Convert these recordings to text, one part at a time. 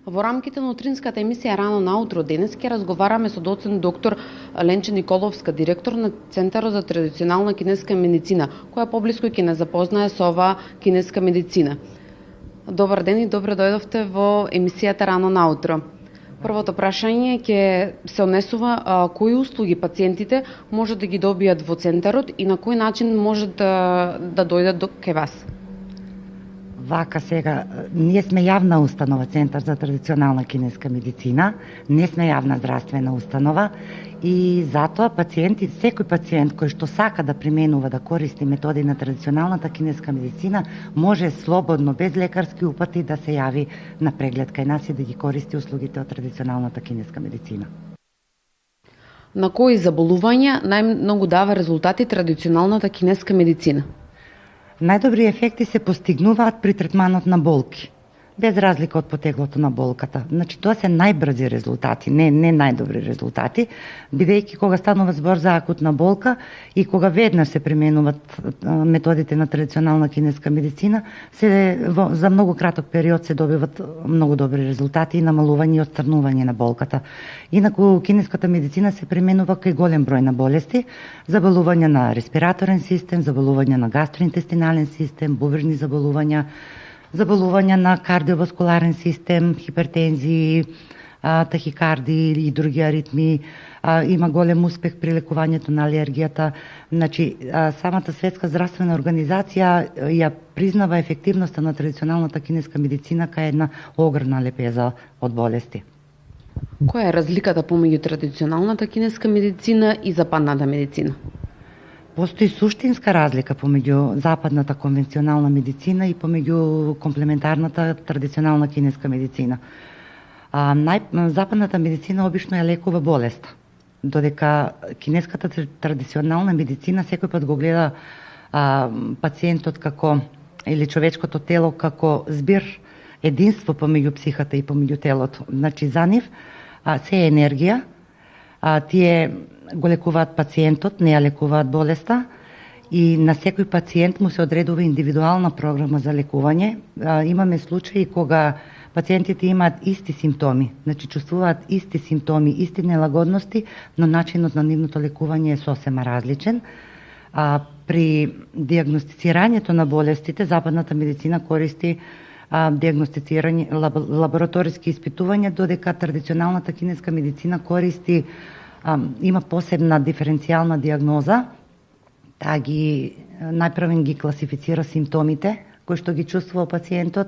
Во рамките на утринската емисија Рано наутро денес ќе разговараме со доцент доктор Ленче Николовска, директор на Центарот за традиционална кинеска медицина, која поблиску ќе не запознае со оваа кинеска медицина. Добар ден и добро дојдовте во емисијата Рано наутро. Првото прашање ќе се однесува кои услуги пациентите може да ги добијат во центарот и на кој начин може да дојдат до кај вас. Вака сега, ние сме јавна установа, Центар за традиционална кинеска медицина, не сме јавна здравствена установа и затоа пациенти, секој пациент кој што сака да применува, да користи методи на традиционалната кинеска медицина, може слободно, без лекарски упати да се јави на преглед кај нас и да ги користи услугите од традиционалната кинеска медицина. На кои заболувања најмногу дава резултати традиционалната кинеска медицина? Најдобри ефекти се постигнуваат при третманот на болки, без разлика од потеглото на болката. Значи, тоа се најбрзи резултати, не најдобри резултати, бидејќи кога станува збор за акутна болка и кога веднаш се применуваат методите на традиционална кинеска медицина, за многу краток период се добиваат многу добри резултати и намалување и отстрнување на болката. Инаку кинеската медицина се применува кај голем број на болести, заболувања на респираторен систем, заболувања на гастроинтестинален систем, бубрежни заболувања на кардиоваскуларен систем, хипертензии, тахикарди и други аритми. Има голем успех при лекувањето на алергијата. Значи, самата Светска здравствена организација ја признава ефективноста на традиционалната кинеска медицина кај една огромна лепеза од болести. Која е разликата помеѓу традиционалната кинеска медицина и западната медицина? Постои суштинска разлика помеѓу западната конвенционална медицина и помеѓу комплементарната традиционална кинеска медицина. Западната медицина обично ја лекува болест, додека кинеската традиционална медицина секој пат го гледа пациентот како, или човечкото тело како збир, единство помеѓу психата и помеѓу телото. Значи, за нив се е енергија, тие го лекуваат пациентот, не ја лекуваат болеста и на секој пациент му се одредува индивидуална програма за лекување. Имаме случаи кога пациентите имаат исти симптоми, значи чувствуваат исти симптоми, исти нелагодности, но начинот на нивното лекување е сосема различен. При диагностицирањето на болестите, западната медицина користи диагностицирање, лабораториски испитувања, додека традиционалната кинеска медицина користи има посебна диференцијална диагноза, најпрвен ги класифицира симптомите кои што ги чувствува пациентот,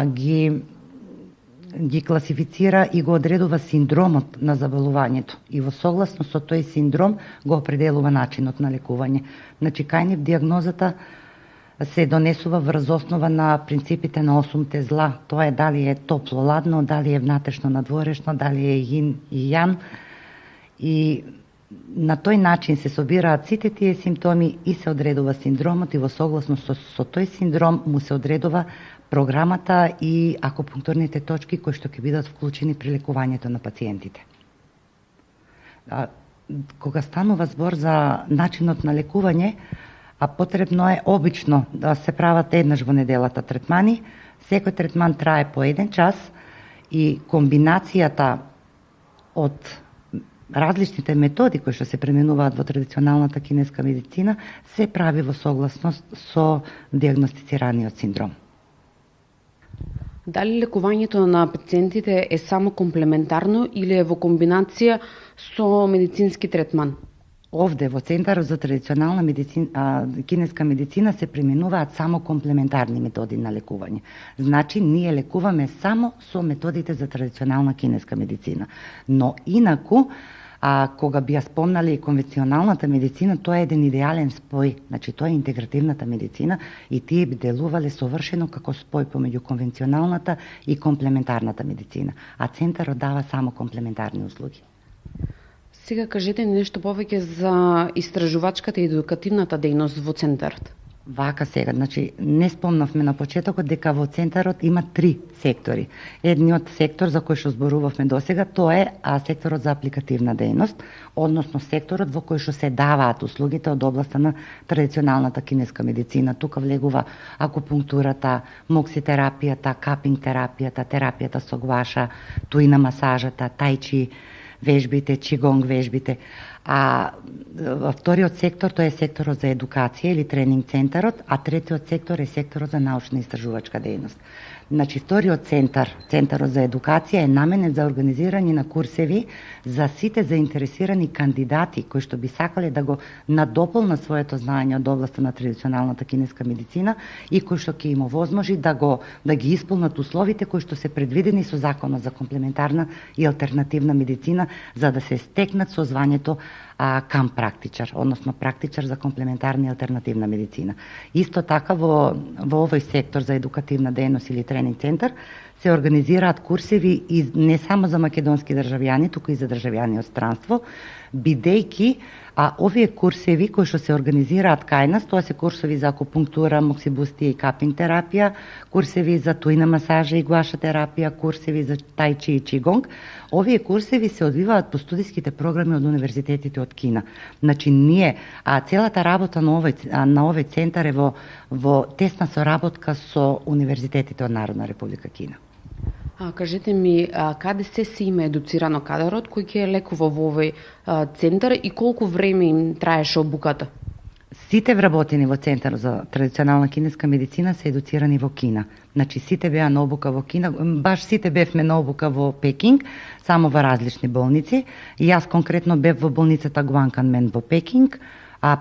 ги класифицира и го одредува синдромот на заболувањето и во согласност со тој синдром го определува начинот на лекување. Значи, кај нив диагнозата се донесува врз основа на принципите на 8 зла. Тоа е дали е топло-ладно, дали е внатрешно-надворешно, дали е јин и јан. И на тој начин се собираат сите тие симптоми и се одредува синдромот и во согласност со тој синдром му се одредува програмата и акупунктурните точки кои што ќе бидат вклучени при лекувањето на пациентите. Кога станува збор за начинот на лекување, потребно е обично да се прават еднаш во неделата третмани. Секој третман трае по 1 час и комбинацијата од различните методи кои што се применуваат во традиционалната кинеска медицина се прави во согласност со диагностицираниот синдром. Дали лекувањето на пациентите е само комплементарно или е во комбинација со медицински третман? Овде во Центарот за традиционална кинеска медицина се применуваат само комплементарни методи на лекување. Значи, ние лекуваме само со методите за традиционална кинеска медицина. Но инаку, кога би ја спомнали и конвенционалната медицина, тоа е еден идеален спој. Значи, тоа е интегративната медицина и тие би делувале совршено како спој помеѓу конвенционалната и комплементарната медицина. А Центарот дава само комплементарни услуги. Сега кажете нешто повеќе за истражувачката и едукативната дејност во Центарот. Вака сега, значи не спомнавме на почетокот дека во центарот има 3 сектори. Едниот сектор за кој што зборувавме досега, тоа е секторот за апликативна дејност, односно секторот во кој што се даваат услугите од областа на традиционалната кинеска медицина. Тука влегува акупунктурата, мокситерапијата, капинг терапијата, терапијата со гуаша, туина масажата, тајчи вежбите, чигонг вежбите. А вториот сектор тоа е секторот за едукација или тренинг центарот, а третиот сектор е секторот за научна истражувачка дејност. Значи, вториот центар, центарот за едукација, е наменет за организирање на курсеви за сите заинтересирани кандидати кои што би сакале да го надополнат своето знаење од областа на традиционалната кинеска медицина и кои што ќе им овозможи да ги исполнат условите кои што се предвидени со Законот за комплементарна и алтернативна медицина за да се стекнат со звањето кам практичар, односно практичар за комплементарна и алтернативна медицина. Исто така во овој сектор за едукативна дејност или тренинг центар се организираат курсеви и не само за македонски државјани, туку и за државјани од странство, бидејќи овие курсеви кои што се организираат кај нас, тоа се курсеви за акупунктура, моксибустија и капинг терапија, курсеви за туина масажа и гуаша терапија, курсеви за тајчи и чигонг. Овие курсеви се одвиваат по студиските програми од универзитетите од Кина. Значи ние целата работа на овој центар е во тесна соработка со универзитетите од Народна република Кина. Кажете ми, каде се има едуцирано кадарот кој ќе лекува во овој центар и колку време им траеше обуката? Сите вработени во Центарот за традиционална кинеска медицина се едуцирани во Кина. Значи сите беа на обука во Кина, баш сите бевме на обука во Пекинг, само во различни болници. И јас конкретно бев во болницата Гуанканмен во Пекинг,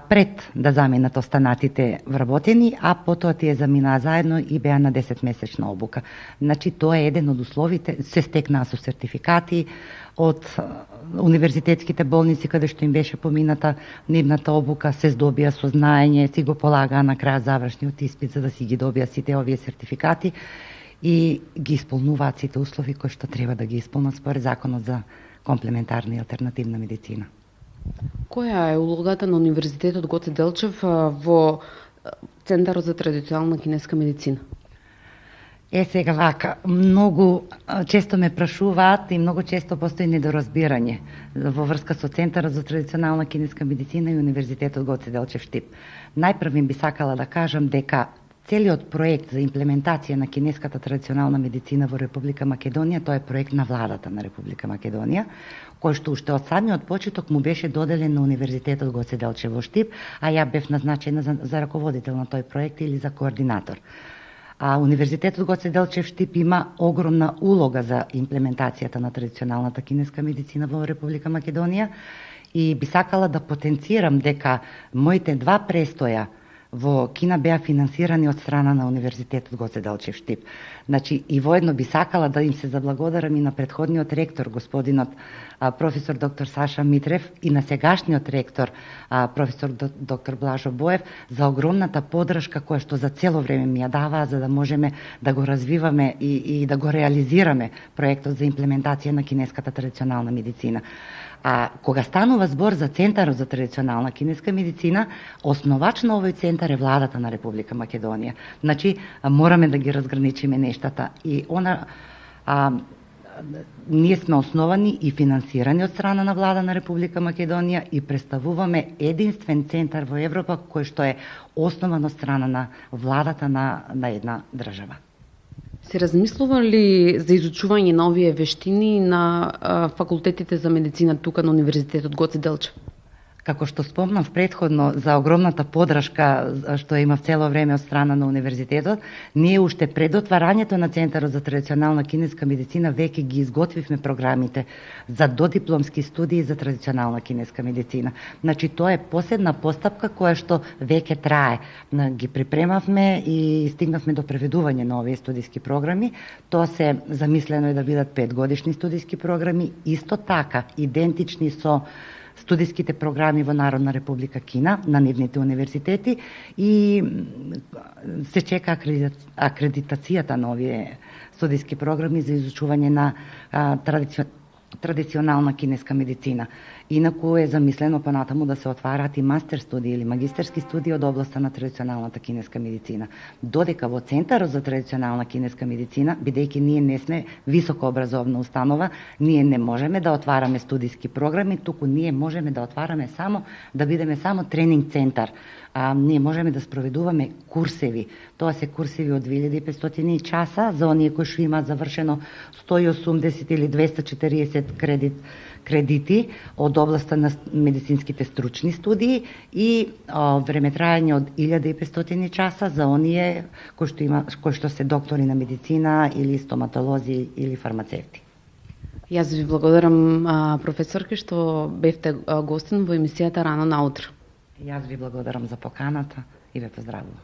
пред да заминат останатите вработени, а потоа тие заминаа заедно и беа на 10-месечна обука. Значи тоа е еден од условите, се стекнаа со сертификати од универзитетските болници каде што им беше помината нивната обука, се здобија со знаење, си го полагаа на крај завршниот испит за да си ги добија сите овие сертификати и ги исполнуваат сите услови кои што треба да ги исполнат според Законот за комплементарна и алтернативна медицина. Која е улогата на Универзитетот Гоце Делчев во Центарот за традиционална кинеска медицина? Сега вака, многу често ме прашуваат и многу често постои недоразбирање во врска со Центарот за традиционална кинеска медицина и Универзитетот Гоце Делчев Штип. Најпрв би сакала да кажам дека целиот проект за имплементација на кинеската традиционална медицина во Република Македонија, тоа е проект на владата на Република Македонија, кој што уште од самиот почеток му беше доделен на Универзитетот Гоце Делчев во Штип, а ја бев назначена за раководител на тој проект или за координатор. Универзитетот Гоце Делчев Штип има огромна улога за имплементацијата на традиционалната кинеска медицина во Република Македонија и би сакала да потенцирам дека моите 2 престоја во Кина беа финансирани од страна на Универзитетот Гоце Делчев Штип. Значи, и воедно би сакала да им се заблагодарам и на претходниот ректор, господинот професор доктор Саша Митрев, и на сегашниот ректор, професор доктор Блажо Боев, за огромната поддршка која што за цело време ми ја даваа за да можеме да го развиваме и да го реализираме проектот за имплементација на кинеската традиционална медицина. Кога станува збор за Центарот за традиционална кинеска медицина, основач на овој центар е владата на Република Македонија. Значи, мораме да ги разграничиме нештата. И ние сме основани и финансирани од страна на влада на Република Македонија и представуваме единствен центар во Европа кој што е основан од страна на владата на една држава. Се размислува ли за изучување на овие вештини на факултетите за медицина тука на Универзитетот Гоце Делчев? Како што спомнав претходно за огромната поддршка што има цело време од страна на универзитетот, ние уште пред отварањето на Центарот за традиционална кинеска медицина веќе ги изготвивме програмите за додипломски студии за традиционална кинеска медицина. Значи тоа е последна постапка која што веќе трае. Ги припремавме и стигнавме до преведување на овие студиски програми. Тоа се замислено е да бидат 5-годишни студиски програми, исто така идентични со студиските програми во Народна република Кина на нивните универзитети и се чека акредитацијата на овие студиски програми за изучување на традиционална кинеска медицина. Инаку е замислено понатаму да се отвараат и мастер студии или магистерски студии од областа на традиционалната кинеска медицина. Додека во Центарот за традиционална кинеска медицина, бидејќи ние не сме високообразовна установа, ние не можеме да отвараме студиски програми, туку ние можеме да отвараме само, да бидеме само тренинг центар. Ние можеме да спроведуваме курсеви. Тоа се курсеви од 2500 часа за оние кои што имаат завршено 180 или 240 кредити од областа на медицинските стручни студии и времетрајање од 1500 часа за оние кои што се доктори на медицина или стоматолози или фармацевти. Јас ви благодарам, професорки, што бевте гостин во емисијата Рано наутро. Јас ви благодарам за поканата и ве поздравувам.